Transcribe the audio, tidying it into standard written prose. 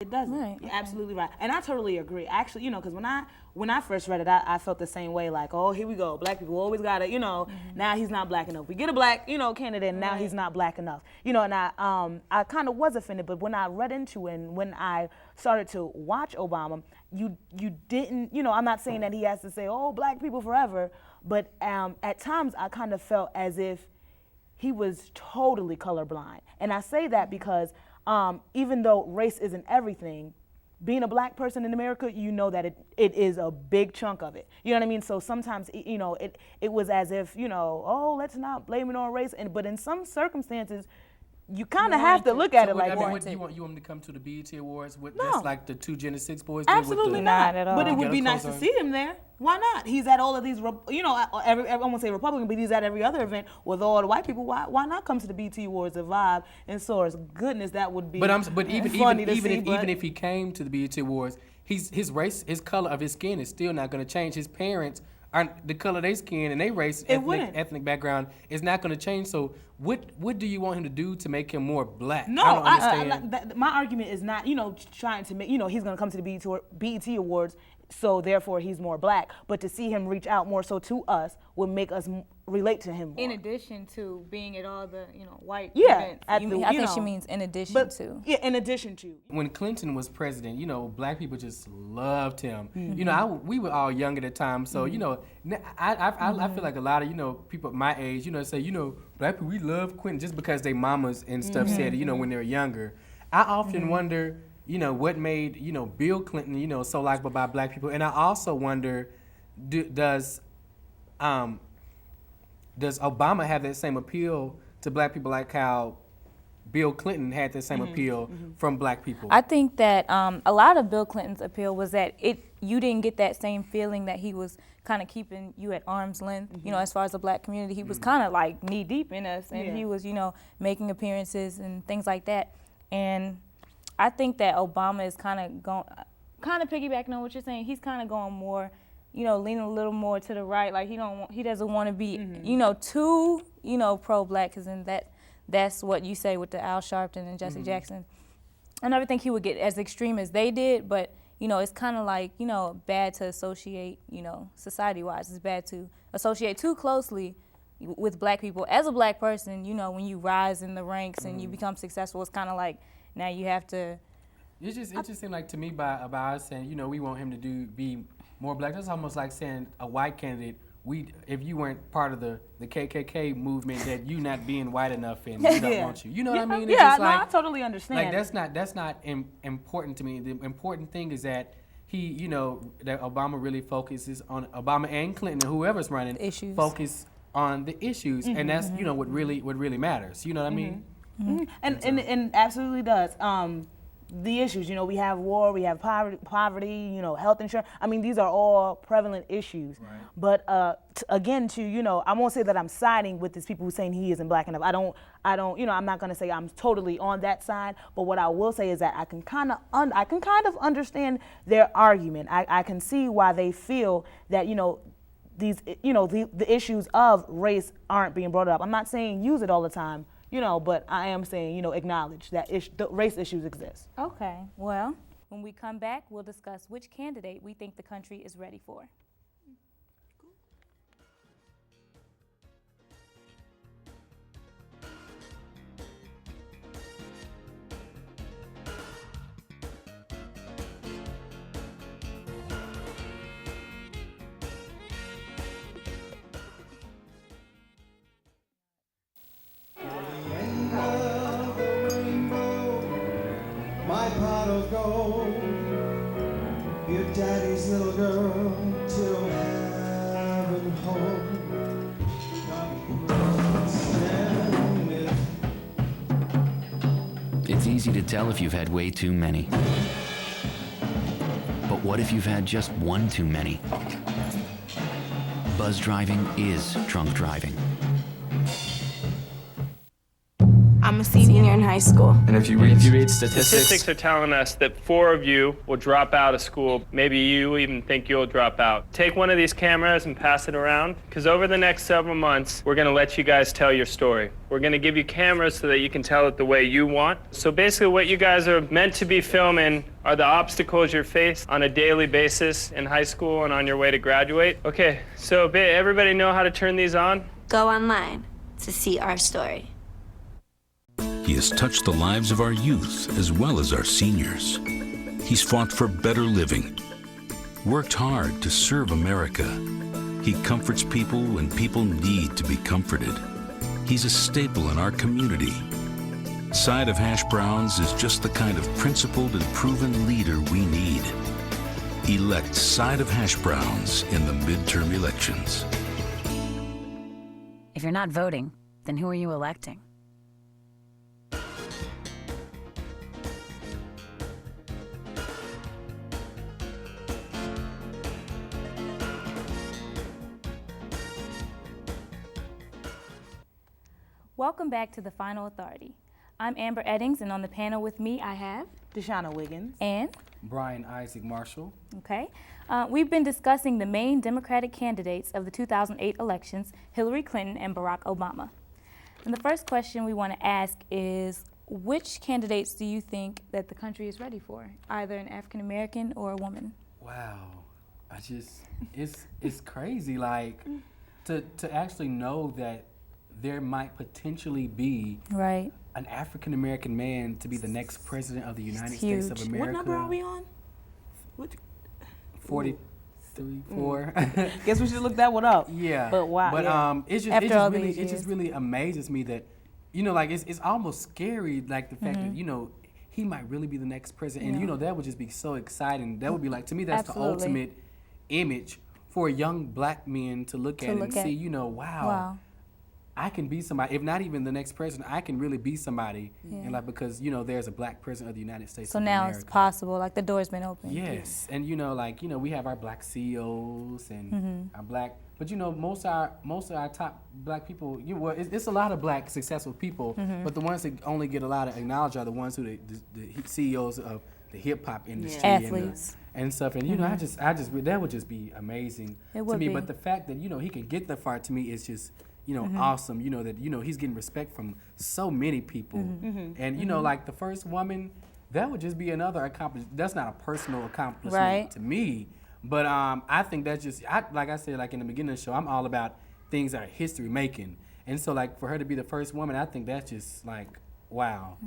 It doesn't. Right. You're absolutely right. And I totally agree. Actually, you know, because when I first read it, I felt the same way. Like, oh, here we go. Black people always got to, you know, now he's not black enough. We get a black, you know, candidate, and now he's not black enough. You know, and I kind of was offended. But when I read into it and when I started to watch Obama, you didn't, you know, I'm not saying that he has to say, oh, black people forever. But at times I kind of felt as if he was totally colorblind. And I say that because even though race isn't everything, being a black person in America, you know that it is a big chunk of it. You know what I mean? So sometimes, you know, it was as if, you know, oh, let's not blame it on race. But in some circumstances, you kind of have to look at it like that. You want them to come to the BET Awards with No. just like the two Gen 6 boys? Absolutely not at all. But it would Ghetto be nice to Cosign? see him there. Why not? He's at all of these, you know, I won't say Republican, but he's at every other event with all the white people. Why not come to the BET Awards and vibe and source? Goodness, that would be. But even funny if he came to the BET Awards, his race, his color of his skin is still not going to change. His parents aren't the color of their skin and their race, ethnic background is not going to change. So what do you want him to do to make him more black? No, I don't understand. my argument is not, you know, trying to make, you know, he's going to come to the BET Awards, so therefore he's more black. But to see him reach out more so to us would make us relate to him more. In addition to being at all the, you know, white events. I think she means in addition to. Yeah, in addition to. When Clinton was president, you know, black people just loved him. You know, we were all young at the time, so you know, I feel like a lot of, you know, people my age, you know, say, you know, black people, we love Clinton just because they mamas and stuff said it, you know, when they were younger. I often wonder, you know, what made, you know, Bill Clinton, you know, so likable by black people, and I also wonder, does Obama have that same appeal to black people like how Bill Clinton had that same appeal from black people? I think that a lot of Bill Clinton's appeal was that you didn't get that same feeling that he was kind of keeping you at arm's length, you know, as far as the black community. He was kind of like knee deep in us, and he was, you know, making appearances and things like that. And I think that Obama is kind of piggybacking on what you're saying. He's kind of going more, you know, leaning a little more to the right. Like he doesn't want to be, you know, too, you know, pro-black, because then that's what you say with the Al Sharpton and Jesse Jackson. I never think he would get as extreme as they did, but, you know, it's kind of like, you know, bad to associate, you know, society-wise. It's bad to associate too closely with black people. As a black person, you know, when you rise in the ranks and you become successful, it's kind of like now you have to. It just seemed like to me by us saying, you know, we want him to be more black. That's almost like saying a white candidate, if you weren't part of the KKK movement, that you not being white enough and we don't want you. You know what I mean? It's just I totally understand. Like that's not important to me. The important thing is that he, you know, that Obama really focuses on, Obama and Clinton, whoever's running, focus on the issues, and that's, you know, what really matters. You know what I mean? And absolutely does. The issues, you know, we have war, we have poverty, you know, health insurance. I mean, these are all prevalent issues. Right. But again, you know, I won't say that I'm siding with these people who saying he isn't black enough. I don't, you know, I'm not going to say I'm totally on that side. But what I will say is that I can kind of understand their argument. I can see why they feel that, you know, these, you know, the issues of race aren't being brought up. I'm not saying use it all the time. You know, but I am saying, you know, acknowledge that the race issues exist. Okay, well, when we come back, we'll discuss which candidate we think the country is ready for. Your daddy's little girl till heaven home. It's easy to tell if you've had way too many. But what if you've had just one too many? Buzz driving is drunk driving. I'm a senior in high school. And if you read Statistics are telling us that 4 of you will drop out of school. Maybe you even think you'll drop out. Take one of these cameras and pass it around, because over the next several months, we're going to let you guys tell your story. We're going to give you cameras so that you can tell it the way you want. So basically what you guys are meant to be filming are the obstacles you face on a daily basis in high school and on your way to graduate. Okay, so everybody know how to turn these on? Go online to see our story. He has touched the lives of our youth as well as our seniors. He's fought for better living, worked hard to serve America. He comforts people when people need to be comforted. He's a staple in our community. Side of Hash Browns is just the kind of principled and proven leader we need. Elect Side of Hash Browns in the midterm elections. If you're not voting, then who are you electing? Welcome back to The Final Authority. I'm Amber Eddings, and on the panel with me I have Deshauna Wiggins. and Brian Isaac Marshall. Okay. We've been discussing the main Democratic candidates of the 2008 elections, Hillary Clinton and Barack Obama. And the first question we want to ask is, which candidates do you think that the country is ready for, either an African American or a woman? Wow, it's crazy, like, to actually know that there might potentially be Right. an African American man to be the next president of the United States of huge. America. What number are we on? 43, 4. Guess we should look that one up. Yeah. But wow. But yeah. it just really amazes me that, you know, like it's almost scary, like the fact that, you know, he might really be the next president, and you know that would just be so exciting. That would be like, to me, that's Absolutely. the ultimate image for a young black man to look at and see, you know, wow. I can be somebody, if not even the next president, I can really be somebody, and like, because, you know, there's a black president of the United States So of now America. it's possible, like the door's been opened. Yes, and you know, like, you know, we have our black CEOs and our black, but you know, most of our top black people, it's a lot of black successful people, but the ones that only get a lot of acknowledged are the ones who the CEOs of the hip hop industry, Athletes. and stuff. And you know, I just that would just be amazing It to would me. be. But the fact that, you know, he can get that far, to me is just, you know, awesome. You know, that, you know, he's getting respect from so many people. And, you know, like the first woman, that would just be another accomplishment. That's not a personal accomplishment Right. to me. But I think that's just, like I said, like in the beginning of the show, I'm all about things that are history making. And so, like, for her to be the first woman, I think that's just like, wow.